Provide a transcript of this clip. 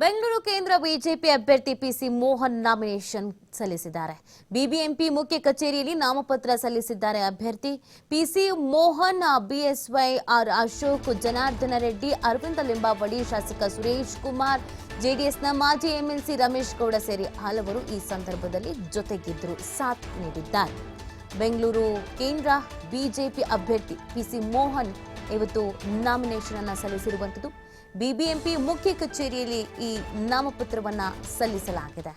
ಬೆಂಗಳೂರು ಕೇಂದ್ರ ಬಿಜೆಪಿ ಅಭ್ಯರ್ಥಿ PC Mohan nomination ಸಲ್ಲಿಸಿದ್ದಾರೆ. ಬಿಬಿಎಂಪಿ ಮುಖ್ಯ ಕಚೇರಿಯಲ್ಲಿ ನಾಮಪತ್ರ ಸಲ್ಲಿಸಿದ್ದಾರೆ. ಅಭ್ಯರ್ಥಿ PC Mohan BSY R Ashok, Janardhana Reddy, Aravinda Limbavali, ಶಾಸಕ ಸುರೇಶ್ ಕುಮಾರ್, ಜೆಡಿಎಸ್ನ ಮಾಜಿ ಎಂಎಲ್ಸಿ ರಮೇಶ್ ಗೌಡ ಸೇರಿ ಹಲವರು ಈ ಸಂದರ್ಭದಲ್ಲಿ ಜೊತೆಗಿದ್ದರು, ಸಾಥ್ ನೀಡಿದ್ದಾರೆ. ಬೆಂಗಳೂರು ಕೇಂದ್ರ ಬಿಜೆಪಿ ಅಭ್ಯರ್ಥಿ ಪಿಸಿ ಮೋಹನ್ ಇವತ್ತು ನಾಮಿನೇಷನ್ ಅನ್ನು ಸಲ್ಲಿಸಿರುವಂತದ್ದು. ಬಿಬಿಎಂಪಿ ಮುಖ್ಯ ಕಚೇರಿಯಲ್ಲಿ ಈ ನಾಮಪತ್ರವನ್ನ ಸಲ್ಲಿಸಲಾಗಿದೆ.